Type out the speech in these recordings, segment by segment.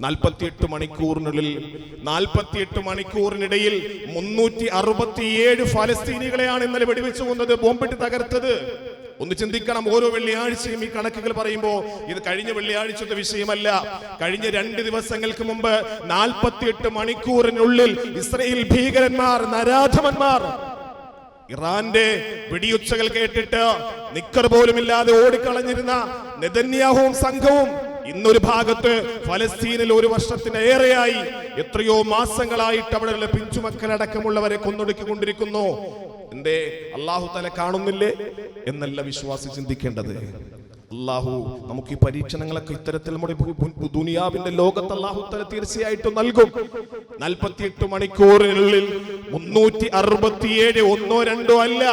48 മണിക്കൂറിനിടയിൽ 367 ഫലസ്തീനികളെയാണ് ഇന്നലെ വെടിവെച്ചു കൊന്നത്, ബോംബിട്ട് തകർത്തത്. ഒന്ന് ചിന്തിക്കണം. ഓരോ വെള്ളിയാഴ്ചയും ഈ കണക്കുകൾ പറയുമ്പോൾ ഇത് കഴിഞ്ഞ വെള്ളിയാഴ്ചത്തെ വിഷയമല്ല. കഴിഞ്ഞ 2 ദിവസങ്ങൾക്ക് മുമ്പ് 48 മണിക്കൂറിനുള്ളിൽ ഇസ്രായേൽ ഭീകരന്മാർ, നരാധമന്മാർ ഇറാന്റെ വെടിയുച്ചകൾ കേട്ടിട്ട് നിക്കർ പോലുമില്ലാതെ ഓടിക്കളഞ്ഞിരുന്ന നെതന്യാഹുവും സംഘവും ഇന്നൊരു ഭാഗത്ത് ഫലസ്തീനിൽ 1 വർഷത്തിലേറെയായി എത്രയോ മാസങ്ങളായിട്ട് അവിടെയുള്ള പിഞ്ചുമക്കളടക്കമുള്ളവരെ കൊന്നൊടുക്കിക്കൊണ്ടിരിക്കുന്നു. എന്തേ അല്ലാഹു തആല കാണുന്നില്ലേ എന്നല്ല വിശ്വാസി ചിന്തിക്കേണ്ടത്. അല്ലാഹു നമുക്ക് ഈ പരീക്ഷണങ്ങളൊക്കെ ഇത്തരത്തിൽ നമ്മുടെ ദുനിയാവിന്റെ ലോകത്ത് അല്ലാഹു തആല തീർച്ചയായിട്ടും നൽകും. 48 മണിക്കൂറിനുള്ളിൽ 367, ഒന്നോ രണ്ടോ അല്ല,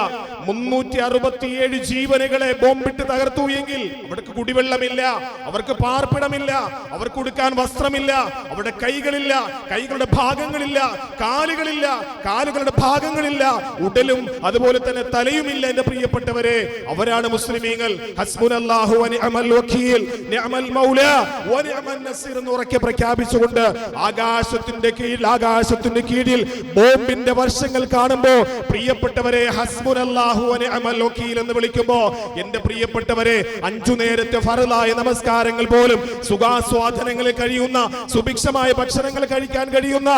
367 ജീവനുകളെ ബോംബിട്ട് തകർത്തു എങ്കിൽ അവർക്ക് കുടിവെള്ളമില്ല, അവർക്ക് പാർപ്പിടമില്ല, അവർക്ക് ഉടുക്കാൻ വസ്ത്രമില്ല, അവരുടെ കൈകളില്ല, കൈകളുടെ ഭാഗങ്ങളില്ല, കാലുകളില്ല, കാലുകളുടെ ഭാഗങ്ങളില്ല, ഉടലും അതുപോലെ തന്നെ തലയുമില്ല. എന്റെ പ്രിയപ്പെട്ടവരെ, അവരാണ് മുസ്ലിമീങ്ങൾ. ഹസ്ബുനല്ലാഹു വ നിഅമൽ വകീൽ, നിഅമൽ മൗലാ വ നിഅമൻ നസീർ എന്ന് ഉറക്കെ പ്രഖ്യാപിച്ചുകൊണ്ട് ആകാശത്തിന്റെ കീഴിൽ ബോംബിന്റെ വർഷങ്ങൾ കാണുമ്പോൾ പ്രിയപ്പെട്ടവരെ, ഹസ്ബുനല്ലാഹു വ നിഅമൽ വകീൽ എന്ന് വിളിക്കുമ്പോൾ എന്റെ പ്രിയപ്പെട്ടവരെ, 5 നേരത്തെ ഫർളായ നമസ്കാരങ്ങൾ പോലും സുഖാസ്വാദനങ്ങളിൽ കഴിയുന്ന, സുഭിക്ഷമായ ഭക്ഷണങ്ങൾ കഴിക്കാൻ കഴിയുന്ന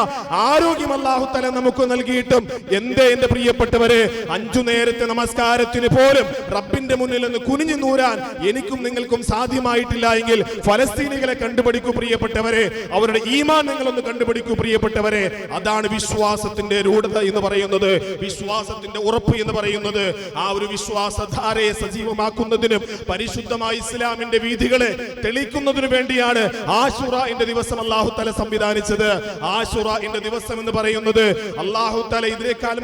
ആരോഗ്യം അല്ലാഹു തആല നമുക്ക് നൽകിയിട്ടും എന്തേ എന്റെ പ്രിയപ്പെട്ടവരെ, 5 നേരത്തെ നമസ്കാരത്തിന് പോലും റബ്ബിന്റെ മുന്നിൽ നിന്ന് കുനിഞ്ഞു നൂരാൻ എനിക്കും നിങ്ങൾക്കും സാധ്യമായിട്ടില്ല എങ്കിൽ ഫലസ്തീനികളെ കണ്ടുപിടിക്കൂ പ്രിയപ്പെട്ടവരെ, അവരുടെ ഈമാൻ നിങ്ങളൊന്ന് കണ്ടുപിടിക്കൂ പ്രിയപ്പെട്ടവരെ. അതാണ് വിശ്വാസത്തിന്റെ രൂഢത എന്ന് പറയുന്നത്, വിശ്വാസത്തിന്റെ ഉറപ്പ് എന്ന് പറയുന്നത്. ആ ഒരു വിശ്വാസധാരയെ സജീവമാക്കുന്നതിനും പരിശുദ്ധമായ ഇസ്ലാമിന്റെ വീഥികളെ തെളിയിക്കുന്നതിനു വേണ്ടിയാണ് ആശുറയുടെ ദിവസം അല്ലാഹു തആല സംവിധാനിച്ചത്. ആശുറയുടെ ദിവസം എന്ന് പറയുന്നത് അല്ലാഹു തആല ഇതിനേക്കാളും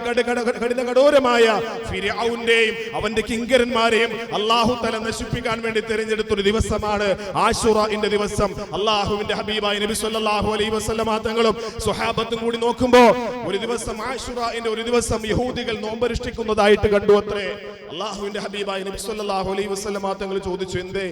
കഠിനകഠോരമായ ഫിർഔനെയും അവന്റെ കിങ്കരന്മാരെയും അല്ലാഹു തആല നശിപ്പിക്കാൻ വേണ്ടി തിരഞ്ഞെടുത്തൊരു ദിവസമാണ് ആശുറയുടെ ദിവസം. അല്ലാഹുവിന്റെ ഹബീബായ നബി സല്ലല്ലാഹു അലൈഹി വസല്ലമ തങ്ങളും സ്വഹാബത്തും കൂടി നോക്കുമ്പോൾ ഒരു ദിവസം ആശുറയുടെ ഒരു ദിവസം യഹൂദികൾ നോമ്പനുഷ്ഠിക്കുന്നതായിട്ട് കണ്ടു അത്രേ. അല്ലാഹുവിന്റെ ഹബീബായ നബി സല്ലല്ലാഹു അലൈഹി വസല്ലമ തങ്ങൾ ചോദിച്ചു, എന്തേ?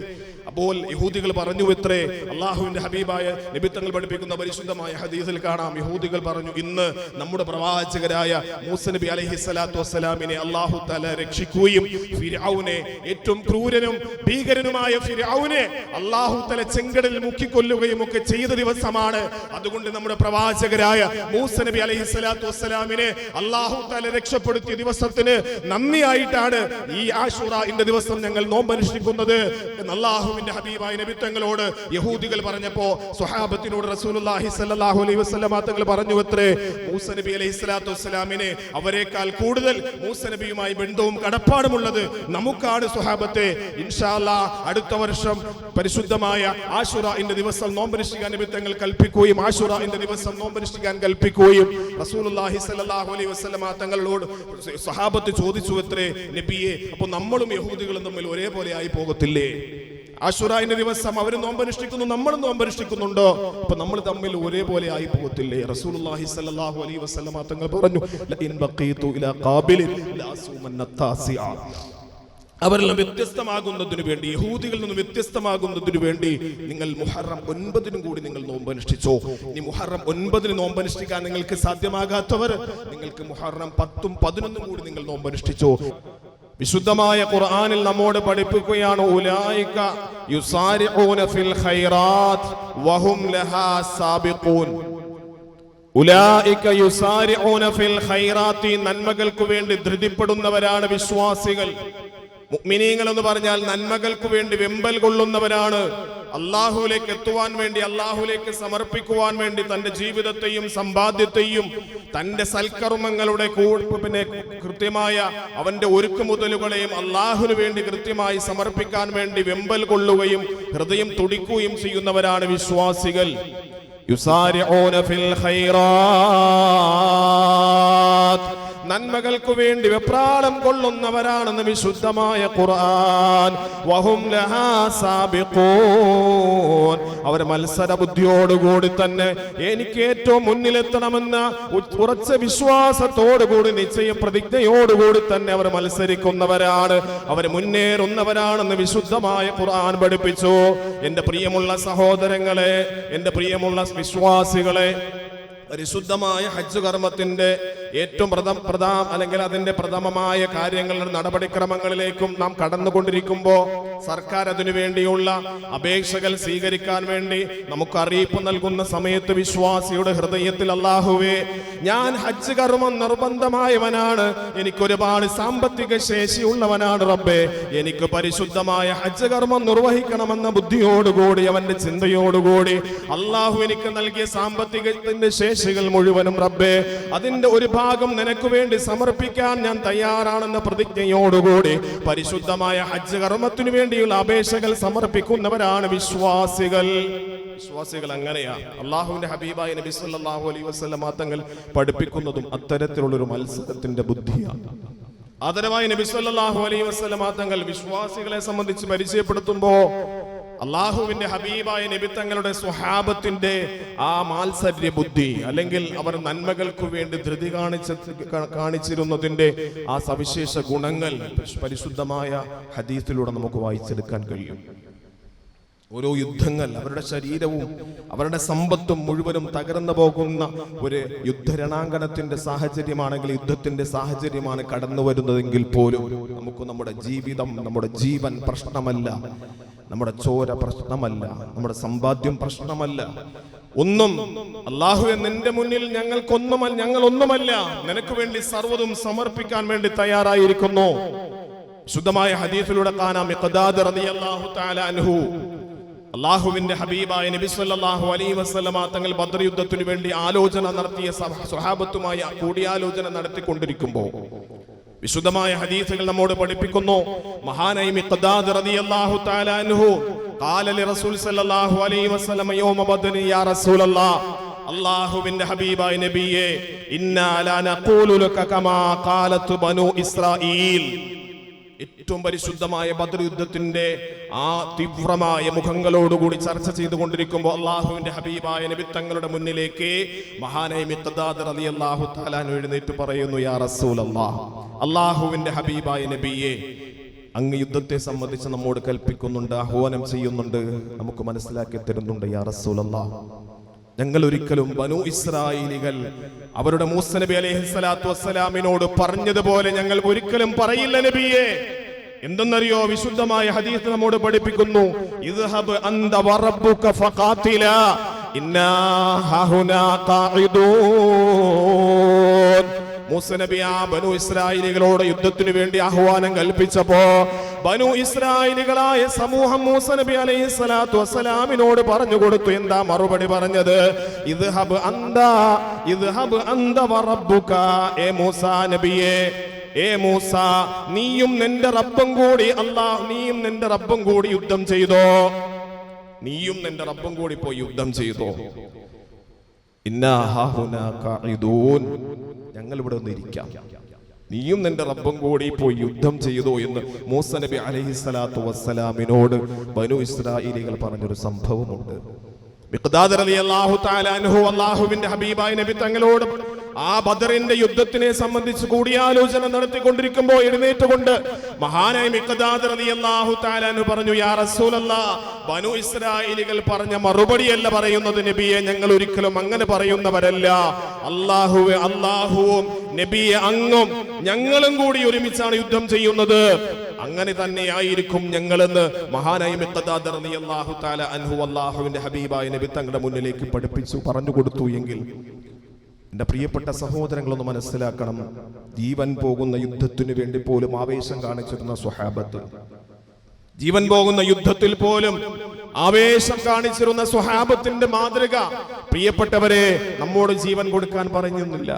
അപ്പോൾ യഹൂദികൾ പറഞ്ഞു എത്രേ. അല്ലാഹുവിന്റെ ഹബീബായ നബി തങ്ങൾ പഠിപ്പിക്കുന്ന പരിശുദ്ധമായ ഹദീസിൽ കാണാം, യഹൂദികൾ പറഞ്ഞു, ഇന്ന് നമ്മുടെ പ്രവാചകരായ മൂസ നബി അലൈഹിസ്സലാത്തു വസ്സലാമിനെ അല്ലാഹു തആല രക്ഷിക്കുകയും ഫിർഔനെ, ഏറ്റവും ക്രൂരനും ഭീകരനുമായ ഫിർഔനെ അല്ലാഹു തആല ചെങ്കടലിൽ മുക്കിക്കൊല്ലുകയും ഒക്കെ ചെയ്ത ദിവസമാണ്. അതുകൊണ്ട് നമ്മുടെ പ്രവാചകരായ മൂസ നബി അലൈഹിസ്സലാത്തു വസ്സലാമിനെ അല്ലാഹു തആല രക്ഷപ്പെടുത്തിയ ദിവസത്തിന് നന്ദിയായിട്ടാണ് ഈ ആശുറയുടെ ദിവസം ഞങ്ങൾ നോമ്പനുഷ്ഠിക്കുന്നത് എന്ന് അല്ലാഹുവിന്റെ ഹബീബായ നബി തങ്ങളോട് യഹൂദികൾ പറഞ്ഞപ്പോൾ സ്വഹാബത്തിനോട് റസൂലുള്ളാഹി സ്വല്ലല്ലാഹു അലൈഹി വസല്ലമ തങ്ങൾ പറഞ്ഞു അത്രേ, മൂസ നബി അലൈഹിസ്സലാത്തു വസ്സലാമിനെ അവരെക്കാൾ കൂടുതൽ മൂസ നബിയുമായി ബന്ധവും കടപ്പാടുമുള്ളത് നമുക്കാണ് സ്വഹാബത്തെ. ഇൻഷാ അല്ലാഹ് അടുത്ത വർഷം പരിശുദ്ധമായ ആശുറയുടെ ദിവസം നോമ്പനുഷ്ഠിക്കാൻ നബി തങ്ങൾ കൽപ്പിക്കുകയും ആശുറയുടെ ദിവസം നോമ്പനുഷ്ഠിക്കാൻ കൽപ്പിക്കുകയും റസൂലുള്ളാഹി സ്വല്ലല്ലാഹു അലൈഹി വസല്ലമ തങ്ങളോട് സ്വഹാബത്ത് ചോദിച്ചു അത്രേ, നബിയെ, അപ്പോൾ നമ്മളും യഹൂദികളും തമ്മിൽ ഒരേപോലെ ആയി പോകത്തില്ലേ? ആശുറയുടെ ദിവസം അവർ നോമ്പനുഷ്ഠിക്കുന്നു, നമ്മളും നോമ്പനുഷ്ഠിക്കുന്നുണ്ടോ? അപ്പൊ നമ്മൾ തമ്മിൽ ഒരേപോലെ ആയി പോകത്തില്ലേ? റസൂലുള്ളാഹി സ്വല്ലല്ലാഹു അലൈഹി വസല്ലമ തങ്ങൾ പറഞ്ഞു, ലഇൻ ബഖീതു ഇലാ ഖാബിലിൻ ലഅസൂമന്ന താസിഅ. അവരെല്ലാം വ്യത്യസ്തമാകുന്നതിനു വേണ്ടി, യഹൂദികളിൽ നിന്ന് വ്യത്യസ്തമാകുന്നതിനു വേണ്ടി നിങ്ങൾ മുഹറം 9 കൂടി നിങ്ങൾ നോമ്പനുഷ്ഠിച്ചോ. ഇനി മുഹറം 9 നോമ്പനുഷ്ഠിക്കാൻ നിങ്ങൾക്ക് സാധ്യമാകാത്തവർ നിങ്ങൾക്ക് മുഹറം 10, 11 കൂടി നിങ്ങൾ നോമ്പനുഷ്ഠിച്ചോ. വിശുദ്ധമായ ഖുർആനിൽ നമ്മോട് പഠിപ്പിക്കുകയാണ്, ഉലൈക യുസാരിഊന ഫിൽ ഖൈറാത്ത് വഹും ലഹാ സാബിഖൂൻ. ഉലൈക യുസാരിഊന ഫിൽ ഖൈറാത്തി, നന്മകൾക്ക് വേണ്ടി ധൃതിപ്പെടുന്നവരാണ് വിശ്വാസികൾ. മുഅ്മിനീങ്ങൾ എന്ന് പറഞ്ഞാൽ നന്മകൾക്ക് വേണ്ടി വെമ്പൽ കൊള്ളുന്നവരാണ്. അല്ലാഹുവിലേക്ക് എത്തുവാൻ വേണ്ടി, അല്ലാഹുവിലേക്ക് സമർപ്പിക്കുവാൻ വേണ്ടി തന്റെ ജീവിതത്തെയും സമ്പാദ്യത്തെയും തന്റെ സൽക്കർമ്മങ്ങളുടെ പിന്നെ കൃത്യമായ അവന്റെ ഒരുക്കുമുതലുകളെയും അല്ലാഹുവിന് വേണ്ടി കൃത്യമായി സമർപ്പിക്കാൻ വേണ്ടി വെമ്പൽ കൊള്ളുകയും ഹൃദയം തുടിക്കുകയും ചെയ്യുന്നവരാണ് വിശ്വാസികൾ. യുസാരിഊന ഫിൽ ഖൈറാത്ത്, നന്മകൾക്ക് വേണ്ടി വെപ്രാളം കൊള്ളുന്നവരാണെന്ന് വിശുദ്ധമായ ഖുർആൻ. വഹും ലഹാ സാബിഖൂൻ. അവർ മത്സര ബുദ്ധിയോടുകൂടി തന്നെ എനിക്ക് ഏറ്റവും മുന്നിലെത്തണമെന്ന ഉറച്ച വിശ്വാസത്തോടുകൂടി നിശ്ചയ പ്രതിജ്ഞയോടുകൂടി തന്നെ അവർ മത്സരിക്കുന്നവരാണ്, അവർ മുന്നേറുന്നവരാണെന്ന് വിശുദ്ധമായ ഖുർആൻ പഠിപ്പിച്ചു. എന്റെ പ്രിയമുള്ള സഹോദരങ്ങളെ, എന്റെ പ്രിയമുള്ള വിശ്വാസികളെ, പരിശുദ്ധമായ ഹജ്ജ് കർമ്മത്തിന്റെ ഏറ്റവും അല്ലെങ്കിൽ അതിന്റെ പ്രഥമമായ കാര്യങ്ങളുടെ നടപടിക്രമങ്ങളിലേക്കും നാം കടന്നുകൊണ്ടിരിക്കുമ്പോൾ സർക്കാർ അതിനു വേണ്ടിയുള്ള അപേക്ഷകൾ സ്വീകരിക്കാൻ വേണ്ടി നമുക്ക് അറിയിപ്പ് നൽകുന്ന സമയത്ത് വിശ്വാസിയുടെ ഹൃദയത്തിൽ അല്ലാഹുവേ, ഞാൻ ഹജ്ജ് കർമ്മം നിർബന്ധമായവനാണ്, എനിക്കൊരുപാട് സാമ്പത്തിക ശേഷിയുള്ളവനാണ് റബ്ബേ, എനിക്ക് പരിശുദ്ധമായ ഹജ്ജ് കർമ്മം നിർവഹിക്കണമെന്ന ബുദ്ധിയോടുകൂടി അവന്റെ ചിന്തയോടുകൂടി അല്ലാഹു എനിക്ക് നൽകിയ സാമ്പത്തികത്തിന്റെ ശേഷികൾ മുഴുവനും റബ്ബേ അതിന്റെ ഒരു ഭാഗം നിനക്ക് വേണ്ടി സമർപ്പിക്കാൻ ഞാൻ തയ്യാറാണെന്ന പ്രതിജ്ഞയോടുകൂടി പരിശുദ്ധമായ ഹജ്ജ് കർമ്മത്തിനു വേണ്ടിയുള്ള അപേക്ഷകൾ സമർപ്പിക്കുന്നവരാണ് വിശ്വാസികൾ. വിശ്വാസികൾ അങ്ങനെയാ. അള്ളാഹുവിന്റെ ഹബീബായ നബി സല്ലല്ലാഹു അലൈഹി വസല്ലം തങ്ങൾ പഠിപ്പിക്കുന്നതും അത്തരത്തിലുള്ളൊരു മത്സരത്തിന്റെ ബുദ്ധിയാണ്. ആദരവായ നബി സല്ലല്ലാഹു അലൈഹി വസല്ലം തങ്ങൾ വിശ്വാസികളെ സംബന്ധിച്ച് പരിചയപ്പെടുത്തുമ്പോ അള്ളാഹുവിന്റെ ഹബീബായ നബി തങ്ങളുടെ സ്വഹാബത്തിന്റെ ആ മാത്സര്യ ബുദ്ധി, അല്ലെങ്കിൽ അവർ നന്മകൾക്ക് വേണ്ടി ധൃതി കാണിച്ചിരുന്നതിന്റെ ആ സവിശേഷ ഗുണങ്ങൾ പരിശുദ്ധമായ ഹദീസിലൂടെ നമുക്ക് വായിച്ചെടുക്കാൻ കഴിയും. ഓരോ യുദ്ധങ്ങൾ, അവരുടെ ശരീരവും അവരുടെ സമ്പത്തും മുഴുവനും തകർന്നു പോകുന്ന ഒരു യുദ്ധരണാങ്കണത്തിന്റെ സാഹചര്യമാണെങ്കിൽ, യുദ്ധത്തിന്റെ സാഹചര്യമാണ് കടന്നു വരുന്നതെങ്കിൽ പോലും നമുക്ക് നമ്മുടെ ജീവിതം, നമ്മുടെ ജീവൻ പ്രശ്നമല്ല, നമ്മുടെ ചോര പ്രശ്നമല്ല, നമ്മുടെ സമ്പാദ്യം പ്രശ്നമല്ല, ഒന്നും. അല്ലാഹുവേ, നിന്റെ മുന്നിൽ ഞങ്ങളൊന്നുമല്ല, നിനക്ക് വേണ്ടി സർവ്വതും സമർപ്പിക്കാൻ വേണ്ടി തയ്യാറായിരിക്കുന്നു. ശുദ്ധമായ ഹദീസിലൂടെ കാണാം, മിഖ്ദാദ് റളിയല്ലാഹു തആല അൻഹു അല്ലാഹുവിന്റെ ഹബീബായ നബി സല്ലല്ലാഹു അലൈഹി വസല്ലമ തങ്ങൾ ബദർ യുദ്ധത്തിനു വേണ്ടി ആലോചന നടത്തിയ സ്വഹാബത്തുമായി കൂടിയാലോചന നടത്തിക്കൊണ്ടിരിക്കുമ്പോൾ വിശുദ്ധമായ ഹദീസുകൾ നമ്മോട് പഠിപ്പിക്കുന്നു, മഹാനായ മിഖ്ദാദ് റളിയല്ലാഹു തആല അൻഹു ഖാല ലി റസൂൽ സല്ലല്ലാഹു അലൈഹി വസല്ലം യൗമ ബദർ യാ റസൂലല്ലാഹ്, അല്ലാഹുവിന്റെ ഹബീബായ നബിയേ, ഇന്നാ ലാ നഖൂലു ലക കമാ ഖാലത് ബനു ഇസ്രായീൽ. ഏറ്റവും പരിശുദ്ധമായ ബദർ യുദ്ധത്തിന്റെ ആ തീവ്രമായ മുഖങ്ങളോടുകൂടി ചർച്ച ചെയ്തുകൊണ്ടിരിക്കുമ്പോൾ അള്ളാഹുവിന്റെ ഹബീബായ നബി തങ്ങളുടെ മുന്നിലേക്ക് മഹാനായ മിഖ്ദാദ് റളിയല്ലാഹു തആല എഴുന്നേറ്റ് പറയുന്നു, യാ റസൂലല്ലാഹ്, അള്ളാഹുവിന്റെ ഹബീബായ നബിയെ, അങ്ങ് യുദ്ധത്തെ സംബന്ധിച്ച് നമ്മോട് കൽപ്പിക്കുന്നുണ്ട്, ആഹ്വാനം ചെയ്യുന്നുണ്ട്, നമുക്ക് മനസ്സിലാക്കി തരുന്നുണ്ട്. യാ റസൂലല്ലാഹ്, ഞങ്ങൾ ഒരിക്കലും ബനു ഇസ്രായേലികൾ അവരുടെ മൂസ നബി അലൈഹിസ്സലാത്തു വസ്സലാമിനോട് പറഞ്ഞതുപോലെ ഞങ്ങൾ ഒരിക്കലും പറയില്ല നബിയെ. എന്തെന്നറിയോ? വിശുദ്ധമായ ഹദീസ് നമ്മോട് പഠിപ്പിക്കുന്നു, ഇദ്ഹബ് അന്ത വറബ്ബുക ഫഖാതിലാ ഇന്നാ ഹഹുനാ ഖാഇദൂൻ. മൂസ നബി ആ ബനു ഇസ്രായേലികളോട് യുദ്ധത്തിനു വേണ്ടി ആഹ്വാനം കൽപ്പിച്ചപ്പോ ബനു ഇസ്രായേലികളായ സമൂഹം മൂസ നബി അലൈഹിസ്സലാത്തു വസ്സലാമിനോട് പറഞ്ഞു കൊടുത്തു. എന്താ മറുപടി പറഞ്ഞത്? ഇദ്ഹബ് അന്ത വറബ്ബുക, ഏ മൂസ നബിയെ, ഏ മൂസ, നീയും നിന്റെ റബ്ബും കൂടി നീയും നിന്റെ റബ്ബും കൂടി യുദ്ധം ചെയ്തോ, നീയും നിന്റെ റബ്ബും കൂടി പോയി യുദ്ധം ചെയ്തോ. ഇന്നാ ഹാഹുനാ ഖാഇദൂൻ, ഞങ്ങൾ ഇവിടെ ഒന്ന് ഇരിക്കാം, നീയും നിന്റെ റബ്ബും കൂടി പോയി യുദ്ധം ചെയ്തോ എന്ന് മൂസ നബി അലൈഹിസ്സലാത്തു വസ്സലാമിനോട് ബനു ഇസ്രായേലികൾ പറഞ്ഞൊരു സംഭവമുണ്ട്. മിഖ്ദാദ് റളിയല്ലാഹു തആല അൻഹു അല്ലാഹുവിന്റെ ഹബീബായ നബി തങ്ങളോട് ആ ബദറിന്റെ യുദ്ധത്തിനെ സംബന്ധിച്ച് കൂടിയാലോചന നടത്തിക്കൊണ്ടിരിക്കുമ്പോൾ എഴുന്നേറ്റുകൊണ്ട് മഹാനായ മിഖ്ദാദ് റളിയല്ലാഹു തആല അൻഹു പറഞ്ഞു, യാ റസൂലല്ലാഹ്, ബനു ഇസ്രായേലികൾ പറഞ്ഞ മറുപടിയല്ല പറയുന്നത് നബിയെ, ഞങ്ങൾ ഒരിക്കലും അങ്ങനെ പറയുന്നവരല്ല. അല്ലാഹുവും നബിയെ അങ്ങും ഞങ്ങളും കൂടി ഒരുമിച്ചാണ് യുദ്ധം ചെയ്യുന്നത്, അങ്ങനെ തന്നെയായിരിക്കും ഞങ്ങളെന്ന് മഹാനായ മിഖ്ദാദ് റളിയല്ലാഹു തആല അൻഹു അല്ലാഹുവിന്റെ ഹബീബായ നബി തങ്ങളുടെ മുന്നിലേക്ക് പഠിപ്പിച്ചു പറഞ്ഞു കൊടുത്തു. എങ്കിൽ എന്റെ പ്രിയപ്പെട്ട സഹോദരങ്ങളൊന്ന് മനസ്സിലാക്കണം, ജീവൻ പോകുന്ന യുദ്ധത്തിനു വേണ്ടി പോലും ആവേശം കാണിച്ചിരുന്ന സ്വഹാബത്ത്, ജീവൻ പോകുന്ന യുദ്ധത്തിൽ പോലും ആവേശം കാണിച്ചിരുന്ന സ്വഹാബത്തിന്റെ മാതൃക പ്രിയപ്പെട്ടവരെ നമ്മോട് ജീവൻ കൊടുക്കാൻ പറഞ്ഞൊന്നുമില്ല.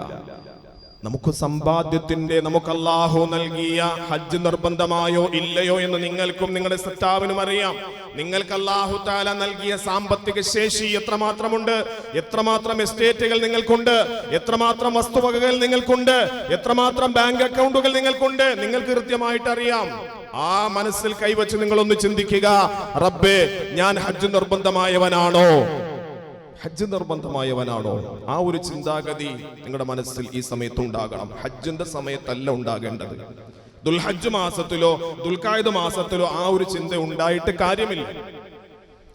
നമുക്ക് സമ്പാദ്യത്തിന്റെ നമുക്ക് അല്ലാഹു നൽകിയ ഹജ്ജ് നിർബന്ധമായോ ഇല്ലയോ എന്ന് നിങ്ങൾക്കും നിങ്ങളുടെ സത്താവിനും അറിയാം. നിങ്ങൾക്ക് അല്ലാഹു തആല നൽകിയ സാമ്പത്തിക ശേഷി എത്രമാത്രമുണ്ട്, എത്രമാത്രം എസ്റ്റേറ്റുകൾ നിങ്ങൾക്കുണ്ട്, എത്രമാത്രം വസ്തുവകകൾ നിങ്ങൾക്കുണ്ട്, എത്രമാത്രം ബാങ്ക് അക്കൗണ്ടുകൾ നിങ്ങൾക്കുണ്ട്, നിങ്ങൾക്ക് കൃത്യമായിട്ട് അറിയാം. ആ മനസ്സിൽ കൈവച്ച് നിങ്ങളൊന്ന് ചിന്തിക്കുക, റബ്ബേ ഞാൻ ഹജ്ജ് നിർബന്ധമായവനാണോ, ഹജ്ജ് നിർബന്ധമായവനാണോ? ആ ഒരു ചിന്താഗതി നിങ്ങളുടെ മനസ്സിൽ ഈ സമയത്ത് ഉണ്ടാകണം. ഹജ്ജിന്റെ സമയത്തല്ല ഉണ്ടാകേണ്ടത്. ദുൽഹജ്ജ് മാസത്തിലോ ദുൽഖഅദ മാസത്തിലോ ആ ഒരു ചിന്ത ഉണ്ടായിട്ട് കാര്യമില്ല.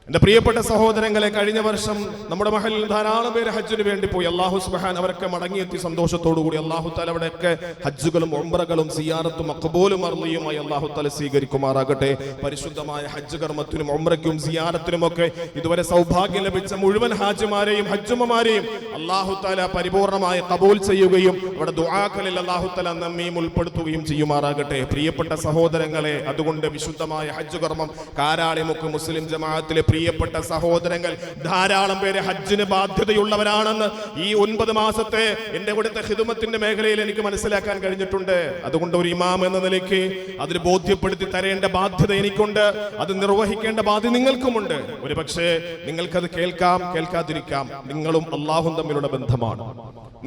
എന്റെ പ്രിയപ്പെട്ട സഹോദരങ്ങളെ, കഴിഞ്ഞ വർഷം നമ്മുടെ മഹലിൽ ധാരാളം പേര് ഹജ്ജിന് വേണ്ടി പോയി. അല്ലാഹു സുബ്ഹാനഹു അവരൊക്കെ മടങ്ങിയെത്തി സന്തോഷത്തോടുകൂടി. അല്ലാഹു തആല അവിടെയൊക്കെ ഹജ്ജുകളും ഉംറകളും സിയാറത്തും മഖ്ബൂലും മർളിയുമായി അല്ലാഹു തആല സ്വീകരിക്കുമാറാകട്ടെ. പരിശുദ്ധമായ ഹജ്ജ് കർമ്മത്തിനും ഉംറയ്ക്കും സിയാറത്തിനുമൊക്കെ ഇതുവരെ സൗഭാഗ്യം ലഭിച്ച മുഴുവൻ ഹാജിമാരെയും ഹജ്ജുമ്മമാരെയും അല്ലാഹു തആല പരിപൂർണമായി ഖബൂൽ ചെയ്യുകയും അവിടെ ദുആകളിൽ അല്ലാഹു തആല നമ്മയും ഉൾപ്പെടുത്തുകയും ചെയ്യുമാറാകട്ടെ. പ്രിയപ്പെട്ട സഹോദരങ്ങളെ, അതുകൊണ്ട് വിശുദ്ധമായ ഹജ്ജ് കർമ്മം കാരാളിമുക്ക് മുസ്ലിം ജമാഅത്തിലെ പ്രിയപ്പെട്ട സഹോദരങ്ങൾ ധാരാളം പേര് ഹജ്ജിന് ബാധ്യതയുള്ളവരാണെന്ന് ഈ 9 മാസത്തെ എന്റെ ഇവിടുത്തെ ഖിദ്മത്തിന്റെ മേഖലയിൽ എനിക്ക് മനസ്സിലാക്കാൻ കഴിഞ്ഞിട്ടുണ്ട്. അതുകൊണ്ട് ഒരു ഇമാം എന്ന നിലയ്ക്ക് അതിന് ബോധ്യപ്പെടുത്തി തരേണ്ട ബാധ്യത എനിക്കുണ്ട്, അത് നിർവഹിക്കേണ്ട ബാധ്യത നിങ്ങൾക്കുമുണ്ട്. ഒരു പക്ഷേ നിങ്ങൾക്കത് കേൾക്കാം, കേൾക്കാതിരിക്കാം. നിങ്ങളും അല്ലാഹും തമ്മിലുള്ള ബന്ധമാണ്,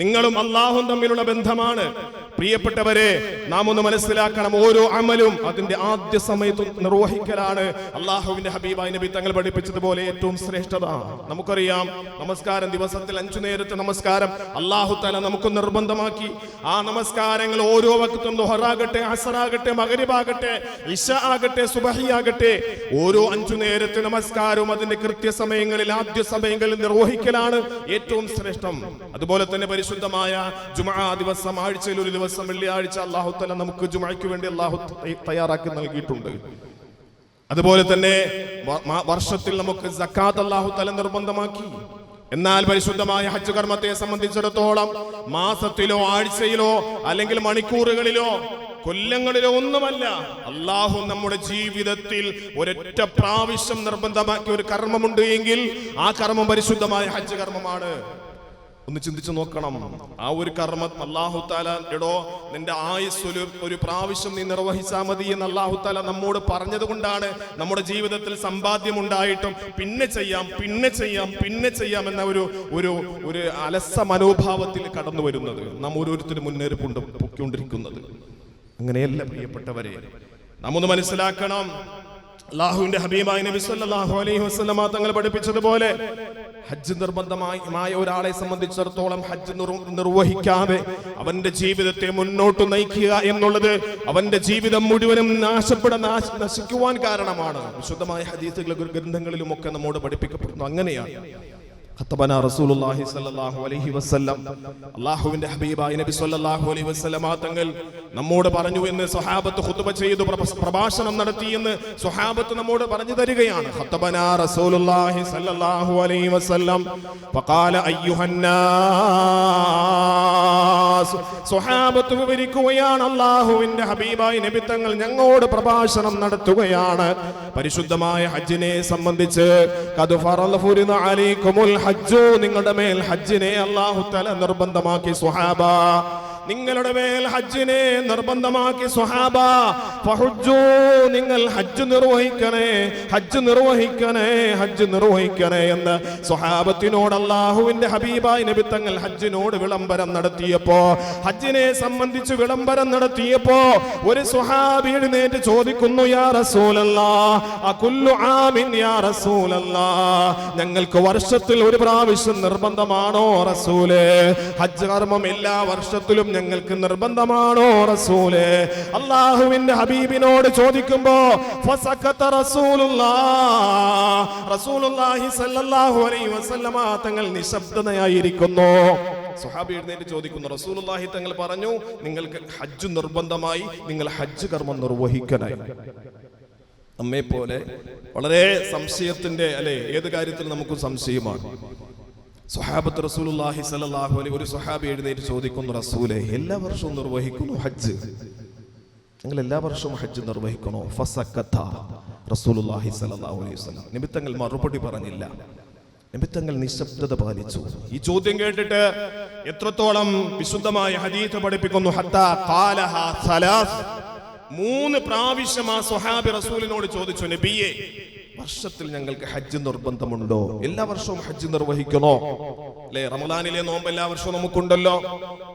നിങ്ങളും അല്ലാഹും തമ്മിലുള്ള ബന്ധമാണ്. പ്രിയപ്പെട്ടവരെ, നാം ഒന്ന് മനസ്സിലാക്കണം, ഓരോ അമലും അതിന്റെ ആദ്യ സമയത്ത് നിർവഹിക്കലാണ് അല്ലാഹുവിന്റെ ഹബീബായ നബി തങ്ങൾ പഠിപ്പിച്ചതുപോലെ ഏറ്റവും ശ്രേഷ്ഠത. നമുക്കറിയാം, നമസ്കാരം ദിവസത്തിൽ 5 നേരത്തെ നമസ്കാരം അല്ലാഹു തആല നമുക്ക് നിർബന്ധമാക്കി. ആ നമസ്കാരങ്ങൾ ഓരോ വക്തും ദുഹറാകട്ടെ, അസറാകട്ടെ, മഗ്രിബാകട്ടെ, ഇശ ആകട്ടെ, സുബഹി ആകട്ടെ, ഓരോ 5 നേരത്തെ നമസ്കാരവും അതിന്റെ കൃത്യസമയങ്ങളിൽ ആദ്യ സമയങ്ങളിൽ നിർവഹിക്കലാണ് ഏറ്റവും ശ്രേഷ്ഠം. അതുപോലെ തന്നെ പരിശുദ്ധമായ ജുമുഅ ദിവസം, ആഴ്ചയിൽ ഒരു ദിവസം വെള്ളിയാഴ്ച അല്ലാഹു തആല നമുക്ക് ജുമുഅയ്ക്ക് വേണ്ടി അല്ലാഹു തയ്യാറാക്കി നൽകിയിട്ടുണ്ട്. അതുപോലെ തന്നെ വർഷത്തിൽ നമുക്ക് സക്കാത്ത് അല്ലാഹു തആല നിർബന്ധമാക്കി. എന്നാൽ പരിശുദ്ധമായ ഹജ്ജ് കർമ്മത്തെ സംബന്ധിച്ചിടത്തോളം മാസത്തിലോ ആഴ്ചയിലോ അല്ലെങ്കിൽ മണിക്കൂറുകളിലോ കൊല്ലങ്ങളിലോ ഒന്നുമല്ല, അല്ലാഹു നമ്മുടെ ജീവിതത്തിൽ ഒരൊറ്റ പ്രാവശ്യം നിർബന്ധമാക്കിയ ഒരു കർമ്മമുണ്ട് എങ്കിൽ ആ കർമ്മം പരിശുദ്ധമായ ഹജ്ജ് കർമ്മമാണ്. ഒന്ന് ചിന്തിച്ചു നോക്കണം. ആ ഒരു കർമ്മം അല്ലാഹു തആല എടോ നിന്റെ ആയുസ്സിൽ ഒരു പ്രാവശ്യം നീ നിർവഹിച്ചാൽ മതി എന്ന് അല്ലാഹു തആല നമ്മോട് പറഞ്ഞത് കൊണ്ടാണ് നമ്മുടെ ജീവിതത്തിൽ സമ്പാദ്യം ഉണ്ടായിട്ടും പിന്നെ ചെയ്യാം എന്ന ഒരു അലസ മനോഭാവത്തിൽ കടന്നു വരുന്നത്, നാം ഓരോരുത്തരും മുന്നേറിക്കൊണ്ട് പൊക്കിക്കൊണ്ടിരിക്കുന്നത്. അങ്ങനെയല്ല പ്രിയപ്പെട്ടവരെ, നാം ഒന്ന് മനസ്സിലാക്കണം. അല്ലാഹുവിന്റെ ഹബീബായ നബി സല്ലല്ലാഹു അലൈഹി വസല്ലമ തങ്ങൾ പഠിപ്പിച്ചതുപോലെ ഹജ്ജ് നിർബന്ധമായ ഒരാളെ സംബന്ധിച്ചിടത്തോളം ഹജ്ജ് നിർവഹിക്കാതെ അവന്റെ ജീവിതത്തെ മുന്നോട്ട് നയിക്കുക എന്നുള്ളത് അവന്റെ ജീവിതം മുഴുവനും നശിക്കുവാൻ കാരണമാണ്. വിശുദ്ധമായ ഹദീസുകളിലും ഗ്രന്ഥങ്ങളിലും ഒക്കെ നമ്മോട് പഠിപ്പിക്കപ്പെടുന്നു. അങ്ങനെയാണ് ഖത്തബനാ റസൂലുള്ളാഹി സ്വല്ലല്ലാഹു അലൈഹി വസല്ലം, അല്ലാഹുവിന്റെ ഹബീബായ നബി സ്വല്ലല്ലാഹു അലൈഹി വസല്ലമ തങ്ങൾ നമ്മോട് പറഞ്ഞു എന്ന് സ്വഹാബത്ത് ഖുതുബ ചെയ്തു പ്രഭാഷണം നടത്തി എന്ന് സ്വഹാബത്ത് നമ്മോട് പറഞ്ഞു തരികയാണ്. ഖത്തബനാ റസൂലുള്ളാഹി സ്വല്ലല്ലാഹു അലൈഹി വസല്ലം ഫഖാല അയ്യുഹന്നാസ്, സ്വഹാബത്ത് വിവരിക്കുകയാണ്, അല്ലാഹുവിന്റെ ഹബീബായ നബി തങ്ങൾ ഞങ്ങളോട് പ്രഭാഷണം നടത്തുകയാണ് പരിശുദ്ധമായ ഹജ്ജിനെ സംബന്ധിച്ച്. ഖദ് ഫറള അലൈക്കുമുൽ ഹജ്ജു, നിങ്ങളുടെ മേൽ ഹജ്ജിനെ അല്ലാഹു തആല നിർബന്ധമാക്കി സ്വഹാബ, നിങ്ങളുടെ മേൽ ഹജ്ജിനെ നിർബന്ധമാക്കി സ്വഹാബ. ഫഹുജ്ജു, നിങ്ങൾ ഹജ്ജ് നിർവഹിക്കണേ, ഹജ്ജ് നിർവഹിക്കണേ, ഹജ്ജ് നിർവഹിക്കണേ എന്ന് സ്വഹാബത്തിനോട് അല്ലാഹുവിന്റെ ഹബീബായ നബി തങ്ങൾ ഹജ്ജിനോട് വിളംബരം നടത്തിയപ്പോ, ഹജ്ജിനെ സംബന്ധിച്ച് വിളംബരം നടത്തിയപ്പോ ഒരു സ്വഹാബി എഴുന്നേറ്റ് ചോദിക്കുന്നു, യാ റസൂലല്ലാഹ് അകുല്ലു ആമിൻ യാ റസൂലല്ലാഹ്, ഞങ്ങൾക്ക് വർഷത്തിൽ ഒരു പ്രാവശ്യം നിർബന്ധമാണോ റസൂലേ? ഹജ്ജ് കർമ്മം എല്ലാ വർഷത്തിലും ഞങ്ങൾക്ക് നിർബന്ധമാണോ റസൂലേ? അല്ലാഹുവിന്റെ ഹബീബിനോട് ചോദിക്കുമ്പോ ഫസക്കത റസൂലുള്ളാഹി സ്വല്ലല്ലാഹു അലൈഹി വസല്ലമ തങ്ങൾ നിശബ്ദനായിരിക്കുന്നു. സ്വഹാബി എഴുന്നേറ്റ് ചോദിക്കുന്നു, റസൂലുള്ളാഹി തങ്ങൾ പറഞ്ഞു നിങ്ങൾക്ക് ഹജ്ജ് നിർബന്ധമായി, നിങ്ങൾ ഹജ്ജ് കർമ്മം നിർവഹിക്കണേ. നമ്മെ പോലെ വളരെ സംശയത്തിന്റെ അല്ലെ, ഏത് കാര്യത്തിൽ നമുക്ക് സംശയമാണ്. സ്വഹാബത്ത് റസൂലുള്ളാഹി സ്വല്ലല്ലാഹു അലൈഹി, ഒരു സ്വഹാബി എഴുന്നേറ്റ് ചോദിക്കുന്നു, റസൂലേ എല്ലാ വർഷവും നിർവഹിക്കുന്നു ഹജ്ജ്, നിങ്ങൾ എല്ലാ വർഷവും ഹജ്ജ് നിർവഹിക്കണോ? ഫസക്കത റസൂലുള്ളാഹി സ്വല്ലല്ലാഹു അലൈഹി വസല്ലം, നബി തങ്ങൾ മറുപടി പറഞ്ഞില്ല. നബി തങ്ങൾ നിശബ്ദത പാലിച്ചു. ഈ ചോദ്യം കേട്ടിട്ട് എത്രത്തോളം വിശുദ്ധമായ ഹദീസ് പഠിപ്പിക്കുന്നു, ഹത്താ ഖാലഹാ സലാസ്, 3 പ്രാവശ്യം ആ സ്വഹാബി റസൂലിനോട് ചോദിച്ചു, നബിയെ, വർഷത്തിൽ ഞങ്ങൾക്ക് ഹജ്ജ് നിർബന്ധമുണ്ടോ? എല്ലാ വർഷവും ഹജ്ജ് നിർവഹിക്കണോ? അല്ലെ, റമദാനിലെ നോമ്പ് എല്ലാ വർഷവും നമുക്കുണ്ടല്ലോ,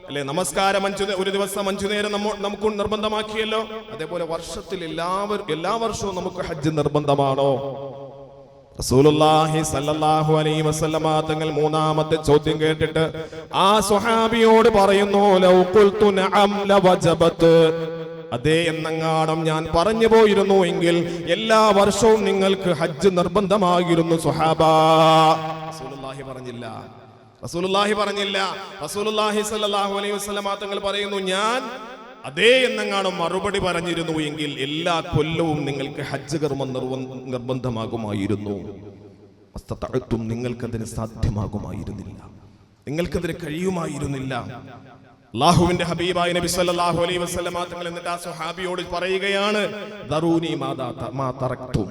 അല്ലെ, നമസ്കാരം ഒരു ദിവസം 5 നേരം നമുക്ക് നിർബന്ധമാക്കിയല്ലോ. അതേപോലെ വർഷത്തിൽ എല്ലാ വർഷവും നമുക്ക് ഹജ്ജ് നിർബന്ധമാണോ? റസൂലുള്ളാഹി സ്വല്ലല്ലാഹു അലൈഹി വസല്ലമ തങ്ങൾ 3ാമത്തെ ചോദ്യം കേട്ടിട്ട് ആ സ്വഹാബിയോട് പറയുന്നു, ലൗ ഖുൽതു നഅം ലവജബത്, അതേ എന്നെങ്ങാനും ഞാൻ പറഞ്ഞു പോയിരുന്നു എങ്കിൽ എല്ലാ വർഷവും നിങ്ങൾക്ക് ഹജ്ജ് നിർബന്ധമായിരുന്നു സ്വഹാബ. റസൂലുള്ളാഹി പറഞ്ഞില്ല. റസൂലുള്ളാഹി സ്വല്ലല്ലാഹു അലൈഹി വസല്ലമ തങ്ങൾ പറയുന്നു, ഞാൻ അതേ എന്നെങ്ങാനും മറുപടി പറഞ്ഞിരുന്നു എങ്കിൽ എല്ലാ കൊല്ലവും നിങ്ങൾക്ക് ഹജ്ജ് കർമ്മം നിർബന്ധമാകുമായിരുന്നു. നിങ്ങൾക്കതിന് സാധ്യമാകുമായിരുന്നില്ല, നിങ്ങൾക്കതിന് കഴിയുമായിരുന്നില്ല. അല്ലാഹുവിന്റെ ഹബീബായ നബി സല്ലല്ലാഹു അലൈഹി വസല്ലമ തങ്ങൾ എന്നിട്ട് ആ സ്വഹാബിയോട് പറയുകയാണ്, ദറൂനി മാ തറക്തും,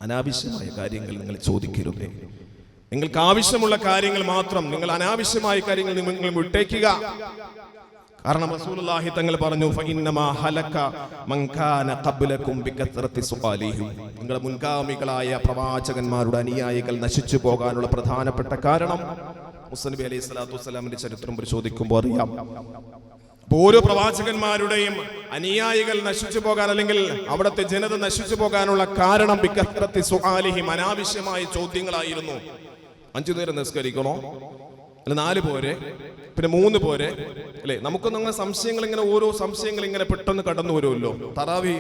അനാവശ്യമായ കാര്യങ്ങൾ നിങ്ങൾ ചോദിക്കരുതേ. നിങ്ങൾക്ക് ആവശ്യമുള്ള കാര്യങ്ങൾ മാത്രം, നിങ്ങൾ അനാവശ്യമായ കാര്യങ്ങൾ നിങ്ങൾ വിട്ടേക്കുക. കാരണം റസൂലുള്ളാഹി തങ്ങൾ പറഞ്ഞു, ഫഇന്നമാ ഹലക മൻ കാന ഖബ്ലകും ബികത്റതി സുആലിഹിം, നിങ്ങളുടെ മുൻഗാമികളായ പ്രവാചകന്മാരുടെ അനുയായികൾ നശിച്ചു പോകാനുള്ള പ്രധാനപ്പെട്ട കാരണം മൂസാ നബി അലൈഹി സ്വലാത്തു വസ്സലാമിന്റെ ചരിത്രം പരിശോധിക്കുമ്പോൾ അറിയാം. ഓരോ പ്രവാചകന്മാരുടെയും അനുയായികൾ നശിച്ചു പോകാൻ, അല്ലെങ്കിൽ അവിടുത്തെ ജനത നശിച്ചു പോകാനുള്ള കാരണം ബികത്റതി സുആലിഹിം, അനാവശ്യമായ ചോദ്യങ്ങളായിരുന്നു. 5 നേരം നിസ്കരിക്കണോ, അല്ല 4 പോരെ, പിന്നെ 3 പോരെ, അല്ലെ? നമുക്കൊന്നും അങ്ങനെ സംശയങ്ങൾ ഇങ്ങനെ ഓരോ സംശയങ്ങൾ ഇങ്ങനെ പെട്ടെന്ന് കടന്നു വരുമല്ലോ. തറാവി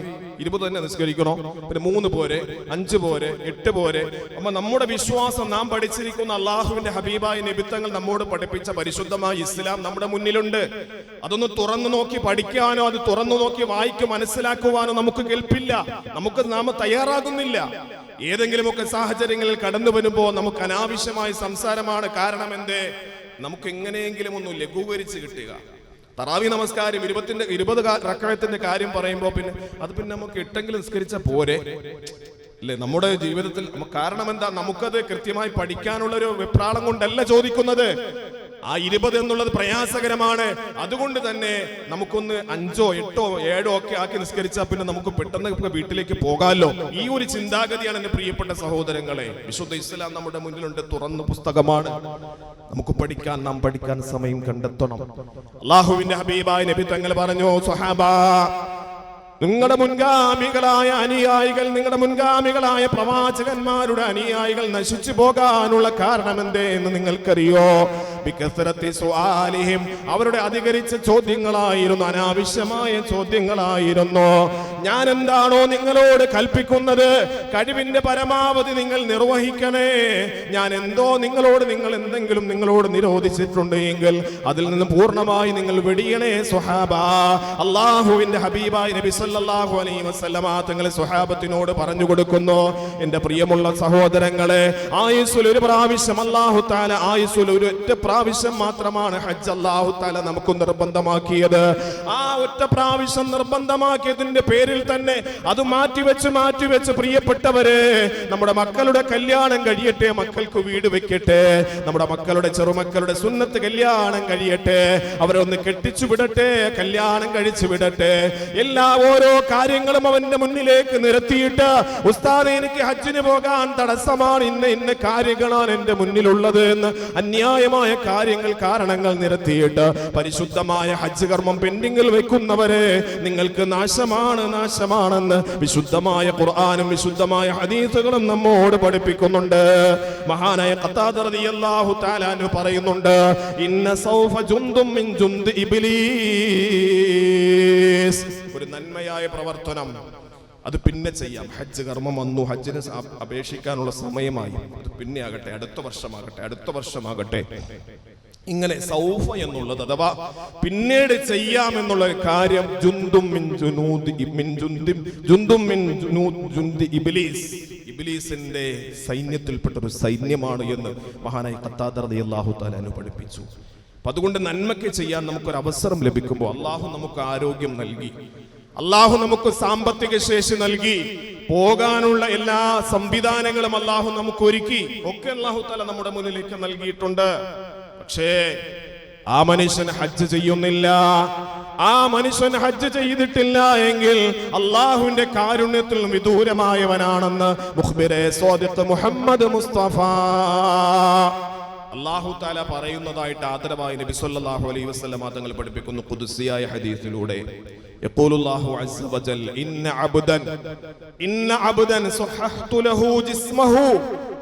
20 തന്നെ നിസ്കരിക്കണോ, പിന്നെ 3 പോരെ, 5 പോരെ, 8 പോരെ. അപ്പൊ നമ്മുടെ വിശ്വാസം, നാം പഠിച്ചിരിക്കുന്ന അള്ളാഹുവിന്റെ ഹബീബായ നബി തങ്ങൾ നമ്മോട് പഠിപ്പിച്ച പരിശുദ്ധമായ ഇസ്ലാം നമ്മുടെ മുന്നിലുണ്ട്. അതൊന്ന് തുറന്നു നോക്കി പഠിക്കാനോ അത് തുറന്നു നോക്കി വായിക്ക് മനസ്സിലാക്കുവാനോ നമുക്ക് കേൾപ്പില്ല, നാം തയ്യാറാകുന്നില്ല. ഏതെങ്കിലുമൊക്കെ സാഹചര്യങ്ങളിൽ കടന്നു വരുമ്പോ നമുക്ക് അനാവശ്യമായ സംസാരമാണ്. കാരണം എന്തേ? നമുക്ക് എങ്ങനെയെങ്കിലും ഒന്ന് ലഘൂകരിച്ച് കിട്ടുക. തറാവി നമസ്കാരം 20 റക്അത്തിന്റെ കാര്യം പറയുമ്പോ പിന്നെ നമുക്ക് 8 നിസ്കരിച്ച പോരെ, അല്ലെ? നമ്മുടെ ജീവിതത്തിൽ കാരണം എന്താ? നമുക്കത് കൃത്യമായി പഠിക്കാനുള്ള ഒരു വെപ്രാളം കൊണ്ടല്ല ചോദിക്കുന്നത്. ആ 20 എന്നുള്ളത് പ്രയാസകരമാണ്. അതുകൊണ്ട് തന്നെ നമുക്കൊന്ന് 5, 8, 7 ഒക്കെ ആക്കി നിസ്കരിച്ചാൽ പിന്നെ നമുക്ക് പെട്ടെന്ന് വീട്ടിലേക്ക് പോകാമല്ലോ. ഈ ഒരു ചിന്താഗതിയാണ് എന്റെ പ്രിയപ്പെട്ട സഹോദരങ്ങളെ. വിശുദ്ധ ഇസ്ലാം നമ്മുടെ മുന്നിലുണ്ട്, തുറന്ന പുസ്തകമാണ്. നമുക്ക് നാം പഠിക്കാൻ സമയം കണ്ടെത്തണം. അല്ലാഹുവിന്റെ ഹബീബായ നബി തങ്ങൾ പറഞ്ഞു, സ്വഹാബാ, നിങ്ങളുടെ മുൻഗാമികളായ അനുയായികൾ, നിങ്ങളുടെ മുൻഗാമികളായ പ്രവാചകന്മാരുടെ അനുയായികൾ നശിച്ചു പോകാനുള്ള കാരണം എന്തേ എന്ന് നിങ്ങൾക്കറിയോ? ബികസ്റത്തി സുആലിഹിം, അവരുടെ അധികരിച്ച ചോദ്യങ്ങളായിരുന്നു, അനാവശ്യമായ ചോദ്യങ്ങളായിരുന്നു. ഞാൻ എന്താണോ നിങ്ങളോട് കൽപ്പിക്കുന്നത്, കഴിവിന്റെ പരമാവധി നിങ്ങൾ നിർവഹിക്കണേ. ഞാൻ നിങ്ങൾ എന്തെങ്കിലും നിങ്ങളോട് നിരോധിച്ചിട്ടുണ്ട് എങ്കിൽ അതിൽ നിന്ന് പൂർണ്ണമായി നിങ്ങൾ വെടിയണേ സ്വഹാബാ. അല്ലാഹുവിന്റെ ഹബീബായ നബി സല്ലല്ലാഹു അലൈഹി വസല്ലമ തങ്ങൾ സ്വഹാബത്തിനോട് പറഞ്ഞു കൊടുക്കുന്നു, എന്റെ പ്രിയമുള്ള സഹോദരങ്ങളെ, ആയുസ്സിൽ ഒരു പ്രാവശ്യം അല്ലാഹു തആല, ആയുസ്സിൽ ഒരു ഒറ്റ പ്രാവശ്യം മാത്രമാണ് ഹജ്ജ് അല്ലാഹു തആല നമുക്ക് നിർബന്ധമാക്കിയത്. ആ ഒറ്റ പ്രാവശ്യം നിർബന്ധമാക്കിയതിന്റെ പേരിൽ തന്നെ അത് മാറ്റിവെച്ച് പ്രിയപ്പെട്ടവരെ, നമ്മുടെ മക്കളുടെ കല്യാണം കഴിയട്ടെ, മക്കൾക്ക് വീട് വെക്കട്ടെ, നമ്മുടെ മക്കളുടെ ചെറുമക്കളുടെ സുന്നത്ത് കല്യാണം കഴിയട്ടെ, അവരെ ഒന്ന് കെട്ടിച്ചു വിടട്ടെ, കല്യാണം കഴിച്ചു വിടട്ടെ. ഓരോ കാര്യങ്ങളും അവന്റെ മുന്നിലേക്ക് നിരത്തിയിട്ട്, ഉസ്താദേ എനിക്ക് ഹജ്ജിന് പോകാൻ തടസ്സമാണ്, ഇന്ന കാര്യങ്ങളാണ് എന്റെ മുന്നിലുള്ളത് എന്ന് അന്യായമായ കാരണങ്ങൾ നിരത്തിയിട്ട് പരിശുദ്ധമായ ഹജ്ജ് കർമ്മം പെൻഡിങ്ങിൽ വെക്കുന്നവരെ, നിങ്ങൾക്ക് നാശമാണെന്ന് വിശുദ്ധമായ ഖുർആനും വിശുദ്ധമായ ഹദീസുകളും നമ്മോട് പഠിപ്പിക്കുന്നുണ്ട്. മഹാനായ ഖത്താദ റളിയല്ലാഹു തആല അൻഹു പറയുന്നുണ്ട്, ഇന്ന സൗഫ ജുന്ദും മിൻ ജുന്ദി ഇബ്ലീസ്, ഒരു നന്മയായ പ്രവർത്തനം അത് പിന്നെ ചെയ്യാം. ഹജ്ജ് കർമ്മം വന്നു, ഹജ്ജിന് അപേക്ഷിക്കാനുള്ള സമയമായി, അത് പിന്നെ ആകട്ടെ, അടുത്ത വർഷമാകട്ടെ. ഇങ്ങനെ സൗഫ എന്നുള്ളത് അഥവാ പിന്നീട് ചെയ്യാമെന്നുള്ള കാര്യം ഇബ്ലീസിന്റെ സൈന്യത്തിൽപ്പെട്ട ഒരു സൈന്യമാണ് എന്ന് മഹാനായ ഖത്താദ റളിയല്ലാഹു തആല അൻഹു പഠിപ്പിച്ചു. അപ്പൊ അതുകൊണ്ട് നന്മയ്ക്ക് ചെയ്യാൻ നമുക്കൊരു അവസരം ലഭിക്കുമ്പോൾ അള്ളാഹു നമുക്ക് ആരോഗ്യം നൽകി, അള്ളാഹു നമുക്ക് സാമ്പത്തിക ശേഷി നൽകി, പോകാനുള്ള എല്ലാ സംവിധാനങ്ങളും അള്ളാഹു നമുക്ക് ഒരുക്കി ഒക്കെ അള്ളാഹു തആല നമ്മുടെ മുന്നിലേക്ക് നൽകിയിട്ടുണ്ട്. പക്ഷേ ആ മനുഷ്യൻ ഹജ്ജ് ചെയ്യുന്നില്ല, ആ മനുഷ്യൻ ഹജ്ജ് ചെയ്തിട്ടില്ല എങ്കിൽ അള്ളാഹുവിന്റെ കാരുണ്യത്തിൽ വിദൂരമായവനാണെന്ന് മുഖ്ബിറെ സ്വാദിഖ് മുഹമ്മദ് മുസ്തഫ അല്ലാഹു തആല പറയുന്നതായിട്ട് ആദരവായ നബി സല്ലല്ലാഹു അലൈഹി വസല്ലം തങ്ങൾ പഠിപ്പിക്കുന്നു ഖുദ്സിയായ ഹദീസിലൂടെ. യഖൂലുല്ലാഹു അസ്സ വജൽ ഇന്ന അബ്ദൻ സഹഹ്തു ലഹു ജിസ്മഹു,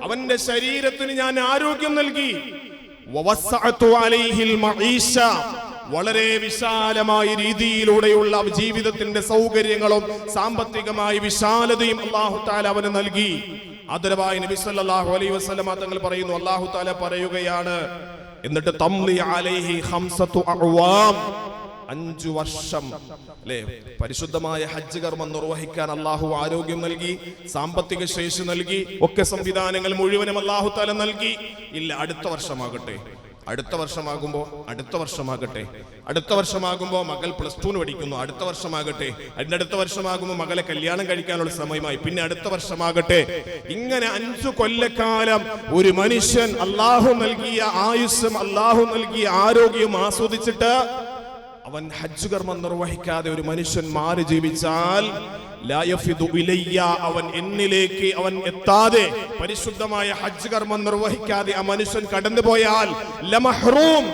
അവന്റെ ശരീരത്തിന് ഞാൻ ആരോഗ്യം നൽകി, വവസ്സഅതു അലൈഹിൽ മഈശ, വളരെ വിശാലമായ രീതിയിലൂടെയുള്ള ജീവിതത്തിന്റെ സൗകര്യങ്ങളും സാമ്പത്തികമായ വിശാലതയും അല്ലാഹു തആല അവന് നൽകി. ആദരവായ നബി സല്ലല്ലാഹു അലൈഹി വസല്ലം തങ്ങൾ പറയുന്നു, അല്ലാഹു തആല പറയുകയാണ്, എന്നിട്ട് തംലി അലൈഹി ഖംസതു അഅ്വാം, 5 വർഷം അല്ലേ പരിശുദ്ധമായ ഹജ്ജ് കർമ്മം നിർവഹിക്കാൻ അല്ലാഹു ആരോഗ്യം നൽകി, സാമ്പത്തിക ശേഷി നൽകി, ഒക്കെ സംവിധാനങ്ങൾ മുഴുവനും അല്ലാഹു തആല നൽകി. ഇല്ല, അടുത്ത വർഷമാകട്ടെ, അടുത്ത വർഷമാകുമ്പോൾ മകൾ +2 പഠിക്കുന്നു, അടുത്ത വർഷമാകട്ടെ, അതിന്റെ അടുത്ത വർഷമാകുമ്പോൾ മകളെ കല്യാണം കഴിക്കാനുള്ള സമയമായി, പിന്നെ അടുത്ത വർഷമാകട്ടെ. ഇങ്ങനെ 5 കൊല്ലക്കാലം ഒരു മനുഷ്യൻ അല്ലാഹു നൽകിയ ആയുസ്സും അല്ലാഹു നൽകിയ ആരോഗ്യവും ആസ്വദിച്ചിട്ട് അവൻ ഹജ്ജ് കർമ്മം നിർവഹിക്കാതെ ഒരു മനുഷ്യൻ മാറി ജീവിച്ചാൽ അവൻ എന്നിലേക്ക് അവൻ എത്താതെ പരിശുദ്ധമായ ഹജ്ജ് കർമ്മം നിർവഹിക്കാതെ ആ മനുഷ്യൻ കടന്നുപോയാൽ ലമഹ്റൂം,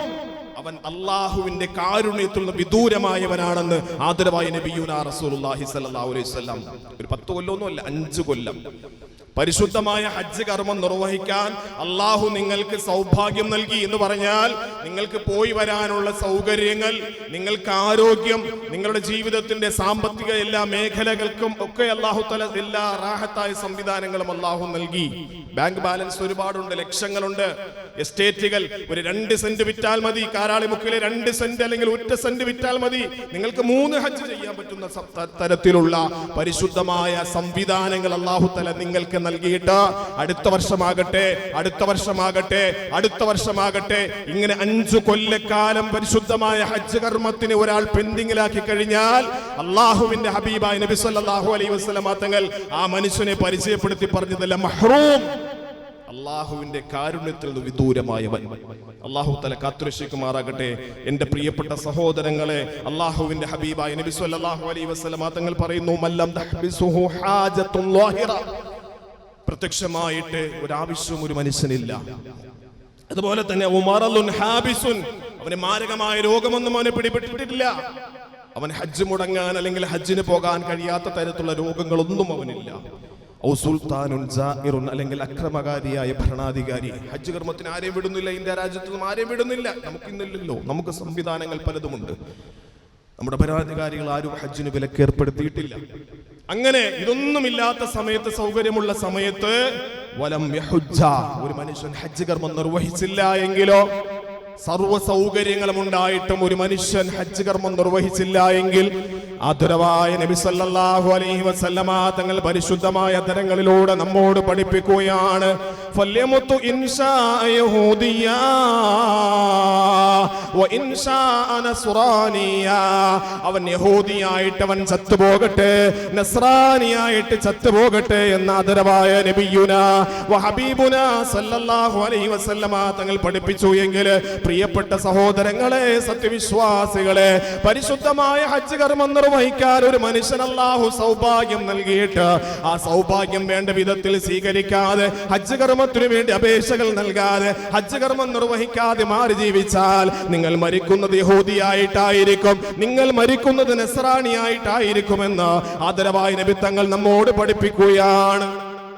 അവൻ അല്ലാഹുവിന്റെ കാരുണ്യത്തിൽ നിന്ന് വിദൂരമായവനാണെന്ന് ആദരവായ നബിയുനാ റസൂലുള്ളാഹി സ്വല്ലല്ലാഹു അലൈഹി വസല്ലം. ഒരു 10 കൊല്ലമൊന്നുമല്ല, 5 കൊല്ലം പരിശുദ്ധമായ ഹജ്ജ് കർമ്മം നിർവഹിക്കാൻ അല്ലാഹു നിങ്ങൾക്ക് സൗഭാഗ്യം നൽകി എന്ന് പറഞ്ഞാൽ നിങ്ങൾക്ക് പോയി വരാനുള്ള സൗകര്യങ്ങൾ, നിങ്ങൾക്ക് ആരോഗ്യം, നിങ്ങളുടെ ജീവിതത്തിന്റെ സാമ്പത്തിക എല്ലാ മേഖലകൾക്കും ഒക്കെ അല്ലാഹു തആല എല്ലാ റാഹത്തായ സംവിധാനങ്ങളും അല്ലാഹു നൽകി. ബാങ്ക് ബാലൻസ് ഒരുപാടുണ്ട്, ലക്ഷങ്ങളുണ്ട്. എസ്റ്റേറ്റുകൾ ഒരു 2 സെന്റ് വിറ്റാൽ മതി, കാരാളിമുക്കിലെ 2 സെന്റ് അല്ലെങ്കിൽ 1 സെന്റ് വിറ്റാൽ മതി, നിങ്ങൾക്ക് 3 ഹജ്ജ് ചെയ്യാൻ പറ്റുന്ന തരത്തിലുള്ള പരിശുദ്ധമായ സംവിധാനങ്ങൾ അല്ലാഹു തആല നിങ്ങൾക്ക് നൽകിയിട്ട് അടുത്ത വർഷമാകട്ടെ ഇങ്ങനെ 5 കൊല്ലക്കാലം പരിശുദ്ധമായ ഹജ്ജ് കർമ്മത്തിന് ഒരാൾ പെൻഡിങ്ങിലാക്കി കഴിഞ്ഞാൽ അല്ലാഹുവിന്റെ ഹബീബായ നബി സല്ലല്ലാഹു അലൈഹി വസല്ലം തങ്ങൾ ആ മനുഷ്യനെ പരിചയപ്പെടുത്തി പറഞ്ഞതല്ല മഹ്റൂം, അല്ലാഹുവിന്റെ കാരുണ്യത്തിൽ നിന്ന് വിദൂരമായവൻ. അല്ലാഹു തആല കാത്തുരക്ഷിക്കുമാറാകട്ടെ. എന്റെ പ്രിയപ്പെട്ട സഹോദരങ്ങളെ, അല്ലാഹുവിന്റെ ഹബീബായ നബി സല്ലല്ലാഹു അലൈഹി വസല്ലം തങ്ങൾ പറയുന്നു, മല്ലം തഹ്ബിസുഹു ഹാജത്തുൻ ളാഹിറ, പ്രത്യക്ഷമായിട്ട് ഒരാവശ്യവും ഒരു മനുഷ്യനില്ല. അതുപോലെ തന്നെ ഉമറലുൻ ഹാബിസുൻ, അവന് മാരകമായ രോഗമൊന്നും അവനെ പിടിപെട്ടിട്ടില്ല, അവൻ ഹജ്ജ് മുടങ്ങാൻ അല്ലെങ്കിൽ ഹജ്ജിന് പോകാൻ കഴിയാത്ത തരത്തിലുള്ള രോഗങ്ങളൊന്നും അവനില്ല. ഔ സുൽത്താനുൻ ജാഇറുൻ, അല്ലെങ്കിൽ അക്രമകാരിയായ ഭരണാധികാരി, ഹജ്ജ് കർമ്മത്തിന് ആരെയും വിടുന്നില്ല, ഇന്ത്യ രാജ്യത്തൊന്നും ആരെയും വിടുന്നില്ല. നമുക്കിന്നില്ലല്ലോ, നമുക്ക് സംവിധാനങ്ങൾ പലതുമുണ്ട്. നമ്മുടെ ഭരണാധികാരികൾ ആരും ഹജ്ജിന് വിലക്ക് ഏർപ്പെടുത്തിയിട്ടില്ല. അങ്ങനെ ഇതൊന്നുമില്ലാത്ത സമയത്ത്, സൗകര്യമുള്ള സമയത്ത് വലം യഹുജ്ജ, ഒരു മനുഷ്യൻ ഹജ്ജ് കർമ്മം നിർവഹിച്ചില്ല എങ്കിലോ, സർവ്വ സൗകര്യങ്ങളും ഉണ്ടായിട്ടും ഒരു മനുഷ്യൻ ഹജ്ജ് കർമ്മം നിർവഹിച്ചില്ല എങ്കിൽ ആദരവായ നബി സല്ലല്ലാഹു അലൈഹി വസല്ലമ തങ്ങൾ പരിശുദ്ധമായ തരങ്ങളിലൂടെ നമ്മോട് പഠിപ്പിക്കുകയാണ്, ഫല്യമുതു ഇൻഷാ യഹൂദിയാ വ ഇൻഷാ നസ്റാനിയാ, അവൻ യഹൂദിയായിട്ട് അവൻ ചത്തുപോകട്ടെ, നസ്രാനിയായിട്ട് ചത്തുപോകട്ടെ എന്ന ആദരവായ നബിയുനാ വ ഹബീബുനാ സല്ലല്ലാഹു അലൈഹി വസല്ലമ തങ്ങൾ പഠിപ്പിച്ചു. എങ്കിൽ പ്രിയപ്പെട്ട സഹോദരങ്ങളെ, സത്യവിശ്വാസികളെ, പരിശുദ്ധമായ ഹജ്ജ് കർമ്മം നിർവഹിക്കാൻ ഒരു മനുഷ്യൻ അല്ലാഹു സൗഭാഗ്യം നൽകിയിട്ട് ആ സൗഭാഗ്യം വേണ്ട വിധത്തിൽ സ്വീകരിക്കാതെ, ഹജ്ജ് കർമ്മത്തിനു വേണ്ടി അപേക്ഷകൾ നൽകാതെ, ഹജ്ജ് കർമ്മം നിർവഹിക്കാതെ മാറി ജീവിച്ചാൽ നിങ്ങൾ മരിക്കുന്നത് യഹൂദിയായിട്ടായിരിക്കും, നിങ്ങൾ മരിക്കുന്നത് നസ്രാനിയായിട്ടായിരിക്കുമെന്ന് ആദരവായ നബി തങ്ങൾ നമ്മോട് പഠിപ്പിക്കുകയാണ്.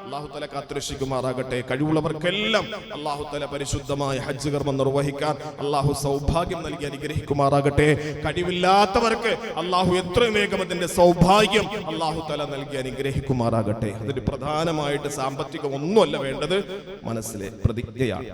അല്ലാഹു തആല കാത്തുരക്ഷിക്കുമാറാകട്ടെ. കഴിവുള്ളവർക്കെല്ലാം അല്ലാഹു തആല പരിശുദ്ധമായ ഹജ്ജ് കർമ്മം നിർവഹിക്കാൻ അല്ലാഹു സൗഭാഗ്യം നൽകി അനുഗ്രഹിക്കുമാറാകട്ടെ. കഴിവില്ലാത്തവർക്ക് അല്ലാഹു എത്രയും വേഗം അതിന്റെ സൗഭാഗ്യം അല്ലാഹു തആല നൽകി അനുഗ്രഹിക്കുമാറാകട്ടെ. അതിന് പ്രധാനമായിട്ട് സാമ്പത്തികം ഒന്നുമല്ല വേണ്ടത്, മനസ്സിലെ പ്രതിജ്ഞയാണ്.